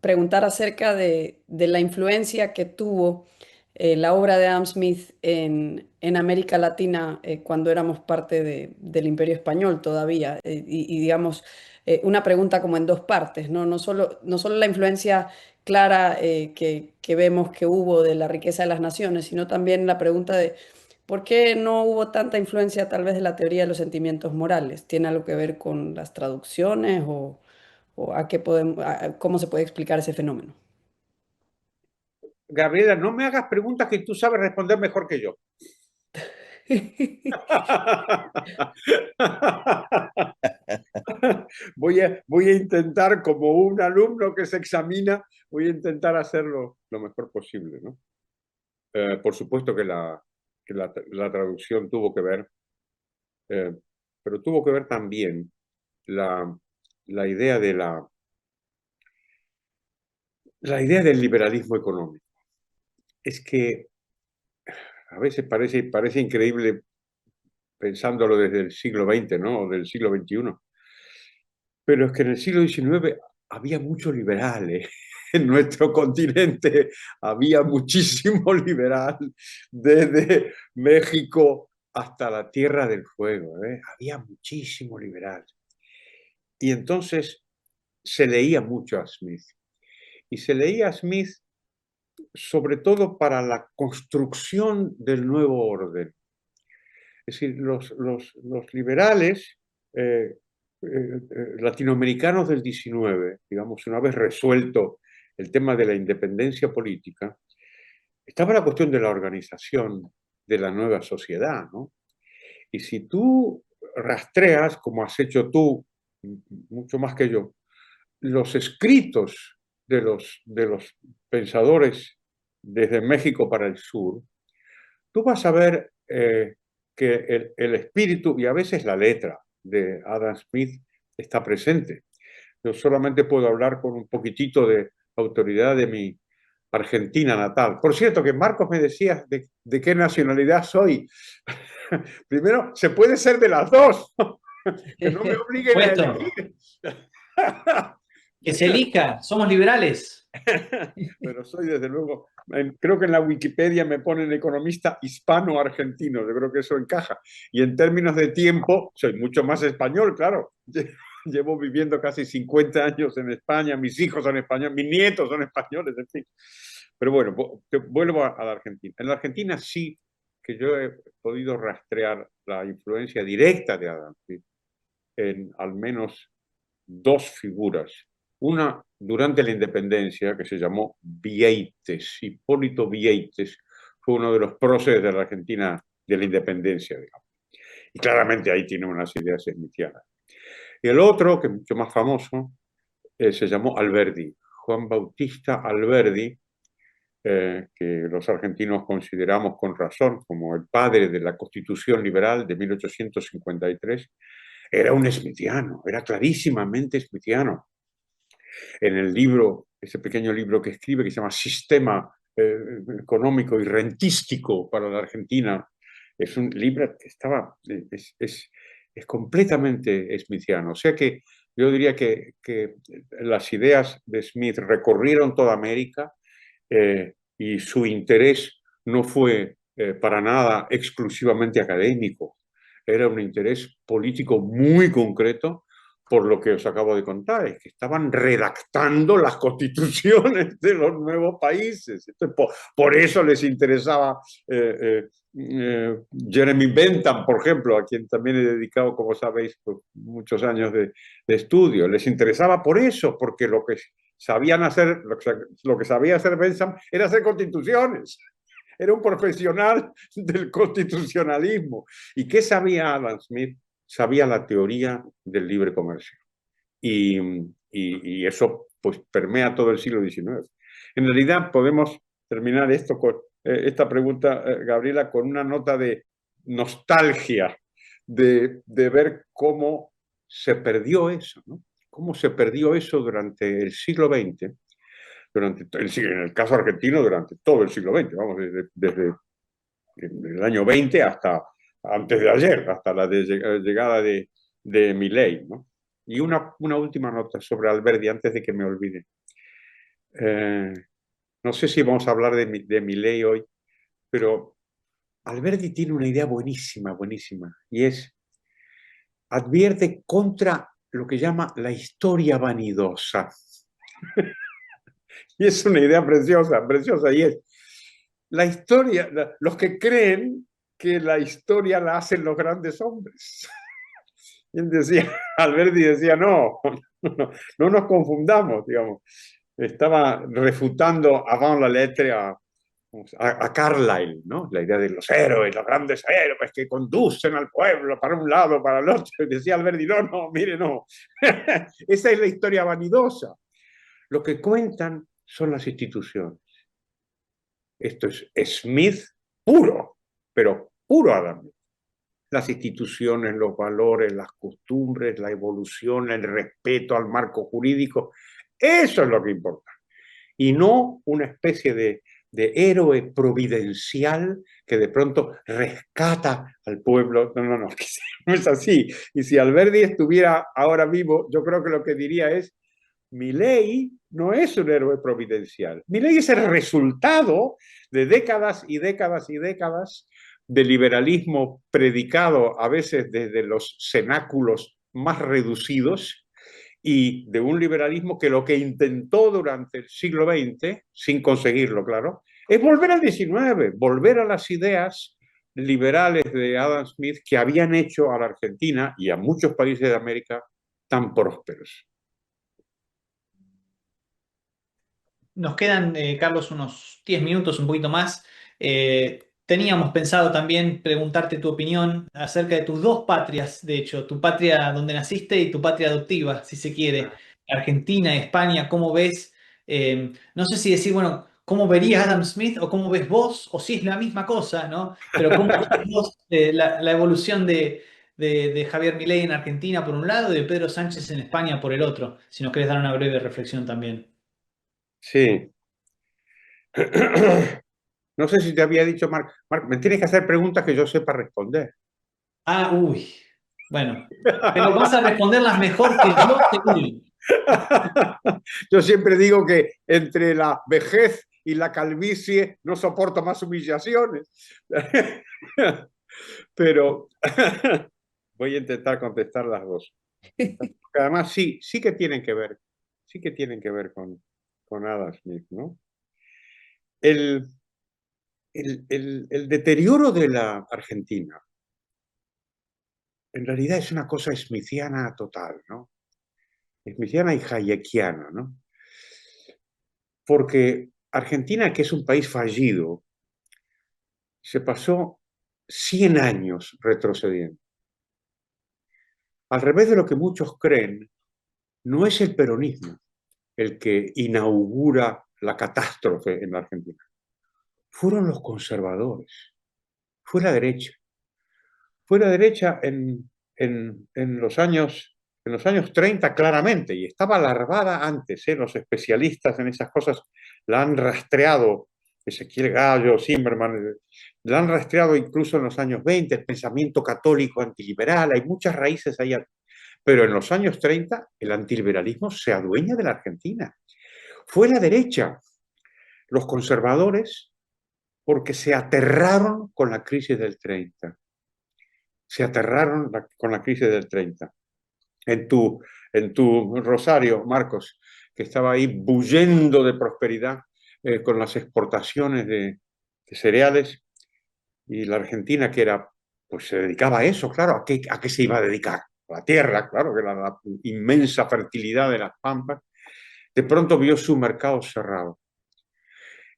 preguntar acerca de la influencia que tuvo la obra de Adam Smith en América Latina cuando éramos parte del Imperio Español todavía. Y digamos, una pregunta como en dos partes, ¿no? No solo la influencia clara que vemos que hubo de la riqueza de las naciones, sino también la pregunta de ¿por qué no hubo tanta influencia tal vez de la teoría de los sentimientos morales? ¿Tiene algo que ver con las traducciones o a qué podemos, cómo se puede explicar ese fenómeno? Gabriela, no me hagas preguntas que tú sabes responder mejor que yo. Voy a intentar, como un alumno que se examina, voy a intentar hacerlo lo mejor posible, ¿no? Por supuesto que la traducción tuvo que ver, eh, pero tuvo que ver también la, la idea la idea del liberalismo económico. Es que a veces parece increíble pensándolo desde el siglo XX, ¿no? O del siglo XXI. Pero es que en el siglo XIX había muchos liberales. En nuestro continente había muchísimo liberal, desde México hasta la Tierra del Fuego, ¿eh? Había muchísimo liberal. Y entonces se leía mucho a Smith. Y se leía a Smith sobre todo para la construcción del nuevo orden. Es decir, los liberales latinoamericanos del XIX, digamos, una vez resuelto el tema de la independencia política, estaba la cuestión de la organización de la nueva sociedad, ¿no? Y si tú rastreas, como has hecho tú, mucho más que yo, los escritos de los pensadores desde México para el sur, tú vas a ver que el espíritu y a veces la letra de Adam Smith está presente. Yo solamente puedo hablar con un poquitito de autoridad de mi Argentina natal. Por cierto, que Marcos me decías de qué nacionalidad soy. Primero, se puede ser de las dos, que no me obliguen a Puesto, elegir. que se elija, somos liberales. Pero soy desde luego, creo que en la Wikipedia me ponen economista hispano-argentino, yo creo que eso encaja. Y en términos de tiempo, soy mucho más español, claro. Llevo viviendo casi 50 años en España, mis hijos son españoles, mis nietos son españoles, en fin. Pero bueno, vuelvo a la Argentina. En la Argentina sí que yo he podido rastrear la influencia directa de Adam Smith en al menos dos figuras. Una durante la independencia, que se llamó Vieites, Hipólito Vieites, fue uno de los próceres de la Argentina de la independencia, digamos. Y claramente ahí tiene unas ideas smithianas. Y el otro, que es mucho más famoso, se llamó Alberdi, Juan Bautista Alberdi, que los argentinos consideramos con razón como el padre de la Constitución Liberal de 1853, era un smithiano, era clarísimamente smithiano. En el libro, ese pequeño libro que escribe, que se llama Sistema Económico y Rentístico para la Argentina, es un libro que es completamente smithiano. O sea que yo diría que las ideas de Smith recorrieron toda América y su interés no fue para nada exclusivamente académico, era un interés político muy concreto por lo que os acabo de contar, es que estaban redactando las constituciones de los nuevos países. Entonces, por eso les interesaba Jeremy Bentham, por ejemplo, a quien también he dedicado, como sabéis, pues, muchos años de estudio. Les interesaba por eso, porque lo que sabían hacer, lo que sabía hacer Bentham era hacer constituciones. Era un profesional del constitucionalismo. ¿Y qué sabía Adam Smith? Sabía la teoría del libre comercio. Y eso pues permea todo el siglo XIX. En realidad podemos terminar esto con esta pregunta, Gabriela, con una nota de nostalgia de ver cómo se perdió eso, ¿no? Cómo se perdió eso durante el siglo XX, en el caso argentino, durante todo el siglo XX, vamos, desde el año 20 hasta antes de ayer, hasta la llegada de Milei, ¿no? Y una última nota sobre Alberdi antes de que me olvide. No sé si vamos a hablar de Milei hoy, pero Alberdi tiene una idea buenísima, buenísima, y es, advierte contra lo que llama la historia vanidosa. Y es una idea preciosa, preciosa, y es, la historia, los que creen que la historia la hacen los grandes hombres. Y él decía, Alberti decía, no nos confundamos, digamos. Estaba refutando avant la lettre a Carlyle, ¿no? La idea de los héroes, los grandes héroes que conducen al pueblo para un lado, para el otro. Y decía Alberti, mire, no. Esa es la historia vanidosa. Lo que cuentan son las instituciones. Esto es Smith puro, pero puro Adam Smith. Las instituciones, los valores, las costumbres, la evolución, el respeto al marco jurídico, eso es lo que importa. Y no una especie de héroe providencial que de pronto rescata al pueblo. No, no es así. Y si Alberdi estuviera ahora vivo, yo creo que lo que diría es, Milei no es un héroe providencial. Milei es el resultado de décadas y décadas y décadas de liberalismo predicado a veces desde los cenáculos más reducidos y de un liberalismo que lo que intentó durante el siglo XX, sin conseguirlo, claro, es volver al XIX, volver a las ideas liberales de Adam Smith que habían hecho a la Argentina y a muchos países de América tan prósperos. Nos quedan, Carlos, unos 10 minutos, un poquito más. Teníamos pensado también preguntarte tu opinión acerca de tus dos patrias, de hecho, tu patria donde naciste y tu patria adoptiva, si se quiere, Argentina, España, ¿cómo ves? No sé si decir, bueno, ¿cómo verías Adam Smith o cómo ves vos? O si es la misma cosa, ¿no? Pero ¿cómo ves vos la evolución de Javier Milei en Argentina por un lado y de Pedro Sánchez en España por el otro? Si nos querés dar una breve reflexión también. Sí. No sé si te había dicho, Marc, me tienes que hacer preguntas que yo sepa responder. Ah, uy. Bueno, pero vas a responderlas mejor que yo, seguro. Yo siempre digo que entre la vejez y la calvicie no soporto más humillaciones. Pero voy a intentar contestar las dos. Porque además sí que tienen que ver, con Adam Smith, ¿no? El deterioro de la Argentina en realidad es una cosa smithiana total, ¿no? Smithiana y hayekiana, ¿no? Porque Argentina, que es un país fallido, se pasó 100 años retrocediendo. Al revés de lo que muchos creen, no es el peronismo el que inaugura la catástrofe en la Argentina. Fueron los conservadores, fue la derecha. Fue la derecha en los años 30 claramente, y estaba larvada antes, los especialistas en esas cosas la han rastreado, Ezequiel Gallo, Zimmerman, la han rastreado incluso en los años 20, el pensamiento católico antiliberal, hay muchas raíces ahí, pero en los años 30 el antiliberalismo se adueña de la Argentina. Fue la derecha, los conservadores, porque se aterraron con la crisis del 30. Se aterraron con la crisis del 30. En tu Rosario, Marcos, que estaba ahí bullendo de prosperidad con las exportaciones de cereales, y la Argentina, que era, pues se dedicaba a eso, claro, ¿a qué se iba a dedicar? A la tierra, claro, que era la inmensa fertilidad de las pampas, de pronto vio su mercado cerrado.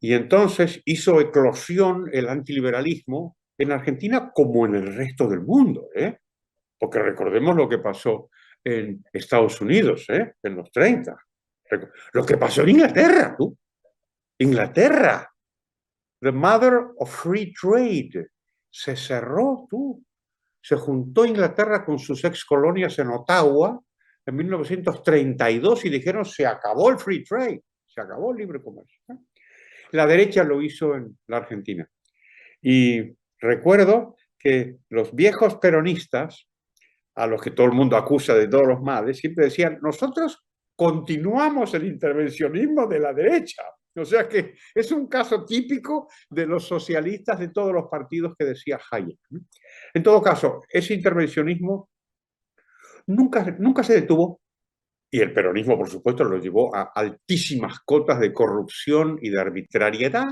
Y entonces hizo eclosión el antiliberalismo en Argentina como en el resto del mundo, porque recordemos lo que pasó en Estados Unidos, en los 30. Lo que pasó en Inglaterra, tú. Inglaterra, the mother of free trade, se cerró, tú. Se juntó Inglaterra con sus ex colonias en Ottawa en 1932 y dijeron, se acabó el free trade, se acabó el libre comercio. La derecha lo hizo en la Argentina. Y recuerdo que los viejos peronistas a los que todo el mundo acusa de todos los males, siempre decían, nosotros continuamos el intervencionismo de la derecha. O sea que es un caso típico de los socialistas de todos los partidos que decía Hayek. En todo caso, ese intervencionismo nunca se detuvo, y el peronismo, por supuesto, lo llevó a altísimas cotas de corrupción y de arbitrariedad,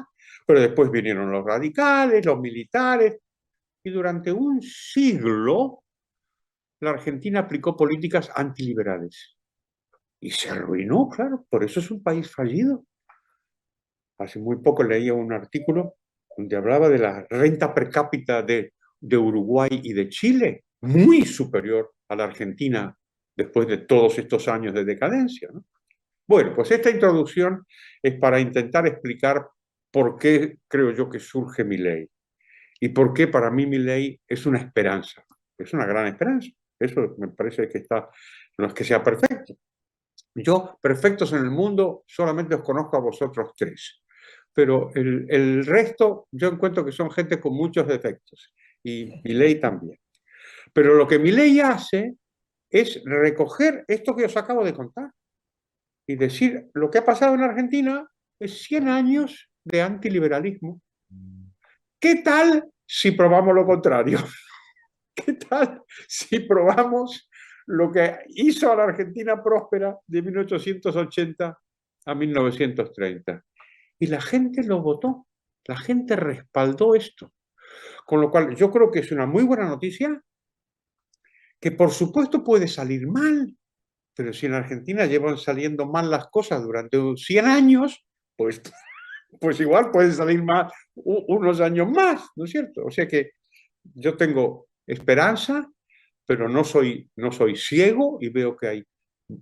pero después vinieron los radicales, los militares, y durante un siglo la Argentina aplicó políticas antiliberales. Y se arruinó, claro, por eso es un país fallido. Hace muy poco leía un artículo donde hablaba de la renta per cápita de Uruguay y de Chile, muy superior a la Argentina después de todos estos años de decadencia, ¿no? Bueno, pues esta introducción es para intentar explicar por qué creo yo que surge Milei y por qué para mí Milei es una esperanza, es una gran esperanza. Eso me parece que está, no es que sea perfecto. Yo, perfectos en el mundo, solamente os conozco a vosotros tres, pero el resto yo encuentro que son gente con muchos defectos, y Milei también. Pero lo que Milei hace es recoger esto que os acabo de contar y decir, lo que ha pasado en Argentina es 100 años de antiliberalismo. ¿Qué tal si probamos lo contrario? ¿Qué tal si probamos lo que hizo a la Argentina próspera de 1880 a 1930? Y la gente lo votó, la gente respaldó esto. Con lo cual yo creo que es una muy buena noticia, que por supuesto puede salir mal, pero si en Argentina llevan saliendo mal las cosas durante 100 años, pues, pues igual pueden salir mal unos años más, ¿no es cierto? O sea que yo tengo esperanza, pero no soy ciego y veo que hay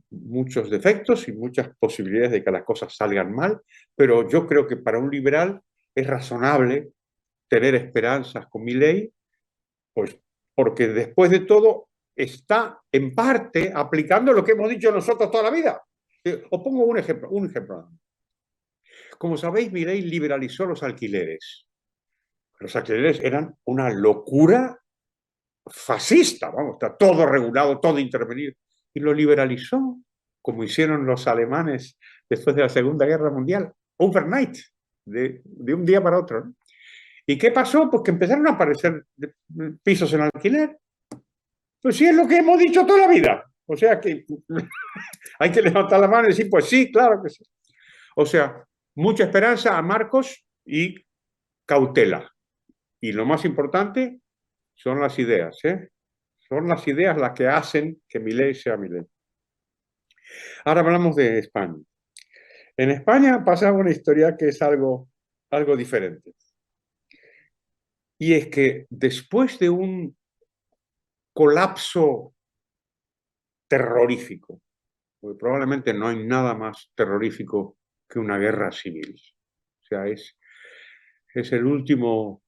muchos defectos y muchas posibilidades de que las cosas salgan mal, pero yo creo que para un liberal es razonable tener esperanzas con Milei, pues porque después de todo está en parte aplicando lo que hemos dicho nosotros toda la vida. Os pongo un ejemplo. Como sabéis, Milei liberalizó los alquileres. Los alquileres eran una locura fascista, vamos, está todo regulado, todo intervenido, y lo liberalizó, como hicieron los alemanes después de la Segunda Guerra Mundial, overnight, de un día para otro, ¿no? ¿Y qué pasó? Pues que empezaron a aparecer pisos en alquiler. Pues sí, es lo que hemos dicho toda la vida. O sea que hay que levantar la mano y decir, pues sí, claro que sí. O sea, mucha esperanza a Marcos y cautela. Y lo más importante son las ideas, ¿eh? Son las ideas las que hacen que Milei sea Milei. Ahora hablamos de España. En España pasa una historia que es algo diferente. Y es que después de un colapso terrorífico, porque probablemente no hay nada más terrorífico que una guerra civil. O sea, es el último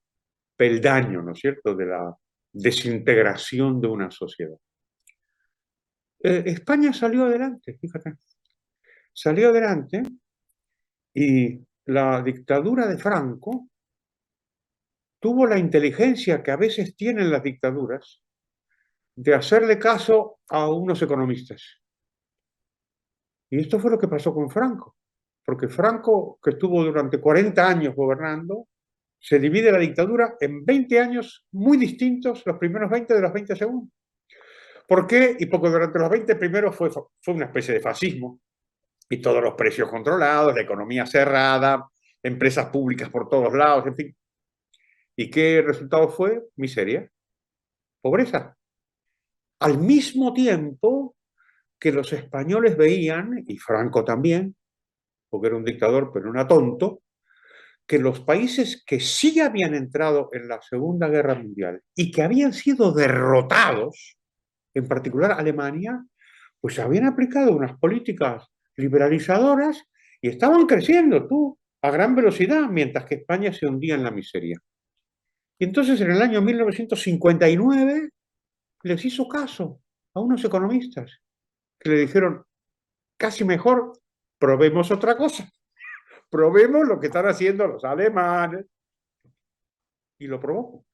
peldaño, ¿no es cierto?, de la desintegración de una sociedad. España salió adelante, fíjate. Salió adelante y la dictadura de Franco tuvo la inteligencia que a veces tienen las dictaduras de hacerle caso a unos economistas. Y esto fue lo que pasó con Franco, porque Franco, que estuvo durante 40 años gobernando, se divide la dictadura en 20 años muy distintos, los primeros 20 de los 20 segundos. ¿Por qué? Y porque durante los 20 primeros fue una especie de fascismo, y todos los precios controlados, la economía cerrada, empresas públicas por todos lados, en fin. ¿Y qué resultado fue? Miseria, pobreza. Al mismo tiempo que los españoles veían, y Franco también, porque era un dictador pero no era tonto, que los países que sí habían entrado en la Segunda Guerra Mundial y que habían sido derrotados, en particular Alemania, pues habían aplicado unas políticas liberalizadoras y estaban creciendo a gran velocidad, mientras que España se hundía en la miseria. Y entonces en el año 1959 les hizo caso a unos economistas que le dijeron, casi mejor, probemos otra cosa, probemos lo que están haciendo los alemanes. Y lo probó.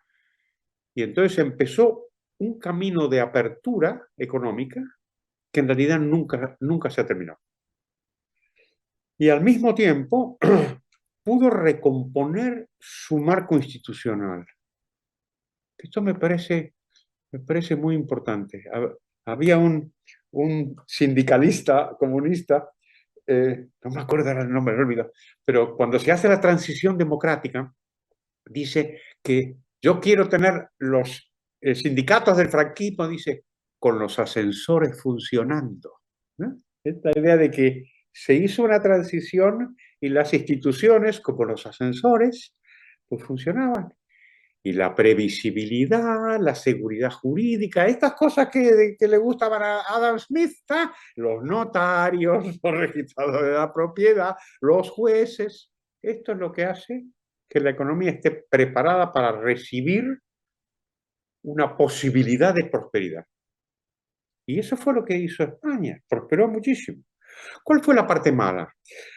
Y entonces empezó un camino de apertura económica que en realidad nunca se ha terminado. Y al mismo tiempo pudo recomponer su marco institucional. Esto me parece muy importante. Había un sindicalista comunista, no me acuerdo el nombre, me he olvidado, pero cuando se hace la transición democrática, dice que yo quiero tener los sindicatos del franquismo, dice, con los ascensores funcionando, ¿no? Esta idea de que se hizo una transición y las instituciones, como los ascensores, pues funcionaban. Y la previsibilidad, la seguridad jurídica, estas cosas que le gustaban a Adam Smith, ¿eh? Los notarios, los registradores de la propiedad, los jueces. Esto es lo que hace que la economía esté preparada para recibir una posibilidad de prosperidad. Y eso fue lo que hizo España, prosperó muchísimo. ¿Cuál fue la parte mala?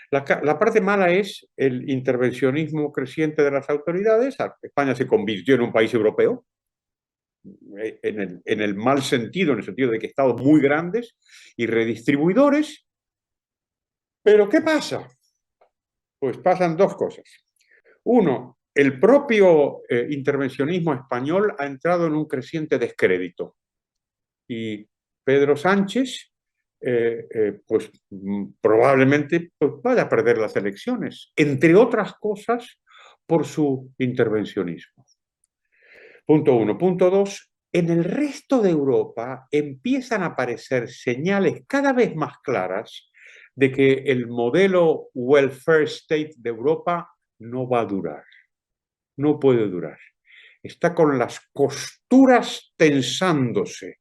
La parte mala es el intervencionismo creciente de las autoridades. España se convirtió en un país europeo, en el mal sentido, en el sentido de que estados muy grandes y redistribuidores. Pero ¿qué pasa? Pues pasan dos cosas. Uno, el propio intervencionismo español ha entrado en un creciente descrédito. Y Pedro Sánchez pues probablemente pues, vaya a perder las elecciones, entre otras cosas por su intervencionismo. Punto uno. Punto dos, en el resto de Europa empiezan a aparecer señales cada vez más claras de que el modelo welfare state de Europa no va a durar, no puede durar. Está con las costuras tensándose.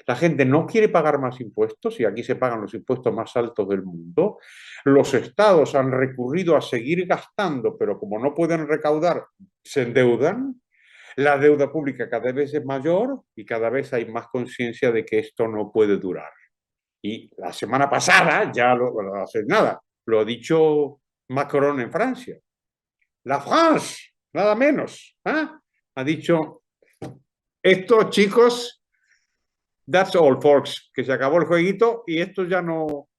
La gente no quiere pagar más impuestos y aquí se pagan los impuestos más altos del mundo. Los estados han recurrido a seguir gastando, pero como no pueden recaudar, se endeudan. La deuda pública cada vez es mayor y cada vez hay más conciencia de que esto no puede durar. Y la semana pasada, ya no hace nada, lo ha dicho Macron en Francia. La France, nada menos, ¿eh? Ha dicho, esto, chicos, that's all, folks, que se acabó el jueguito y esto ya no...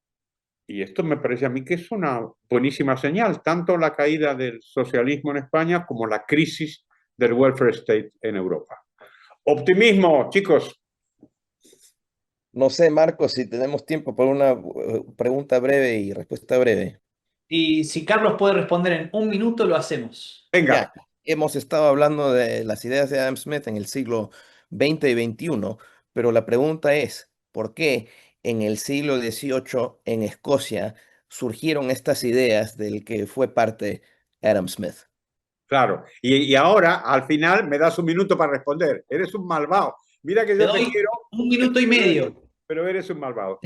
Y esto me parece a mí que es una buenísima señal, tanto la caída del socialismo en España como la crisis del welfare state en Europa. Optimismo, chicos. No sé, Marcos, si tenemos tiempo para una pregunta breve y respuesta breve. Y si Carlos puede responder en un minuto, lo hacemos. Venga. Ya, hemos estado hablando de las ideas de Adam Smith en el siglo XX y XXI, pero la pregunta es, ¿por qué en el siglo XVIII en Escocia surgieron estas ideas del que fue parte Adam Smith? Claro. Y ahora, al final, me das un minuto para responder. Eres un malvado. Mira que yo te quiero. Un minuto y medio. Pero eres un malvado.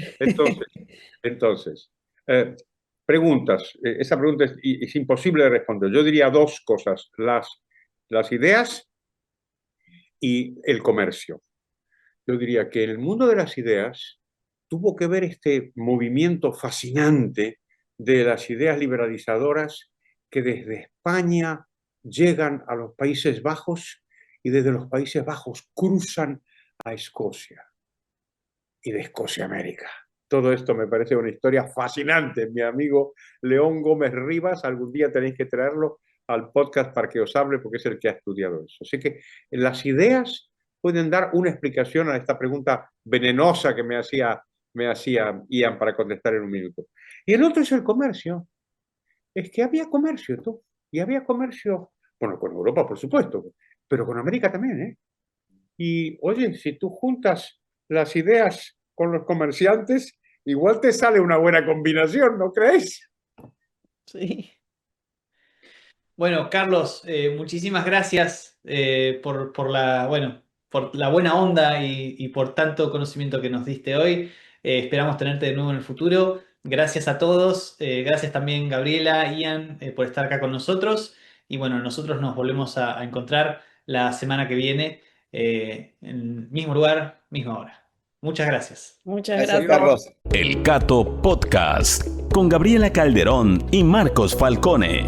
Entonces preguntas. Esa pregunta es imposible de responder. Yo diría dos cosas. Las ideas y el comercio. Yo diría que en el mundo de las ideas tuvo que ver este movimiento fascinante de las ideas liberalizadoras que desde España llegan a los Países Bajos y desde los Países Bajos cruzan a Escocia y de Escocia a América. Todo esto me parece una historia fascinante. Mi amigo León Gómez Rivas, algún día tenéis que traerlo al podcast para que os hable porque es el que ha estudiado eso. Así que las ideas pueden dar una explicación a esta pregunta venenosa que me hacía Ian para contestar en un minuto. Y el otro es el comercio. Es que había comercio, tú. Y había comercio, bueno, con Europa, por supuesto, pero con América también, ¿eh? Y, oye, si tú juntas las ideas con los comerciantes, igual te sale una buena combinación, ¿no creéis? Sí. Bueno, Carlos, muchísimas gracias por la, bueno, por la buena onda y por tanto conocimiento que nos diste hoy. Esperamos tenerte de nuevo en el futuro. Gracias a todos. Gracias también, Gabriela, Ian, por estar acá con nosotros. Y bueno, nosotros nos volvemos a encontrar la semana que viene en el mismo lugar, misma hora. Muchas gracias. Muchas Gracias, gracias. Carlos. El Cato Podcast con Gabriela Calderón y Marcos Falcone.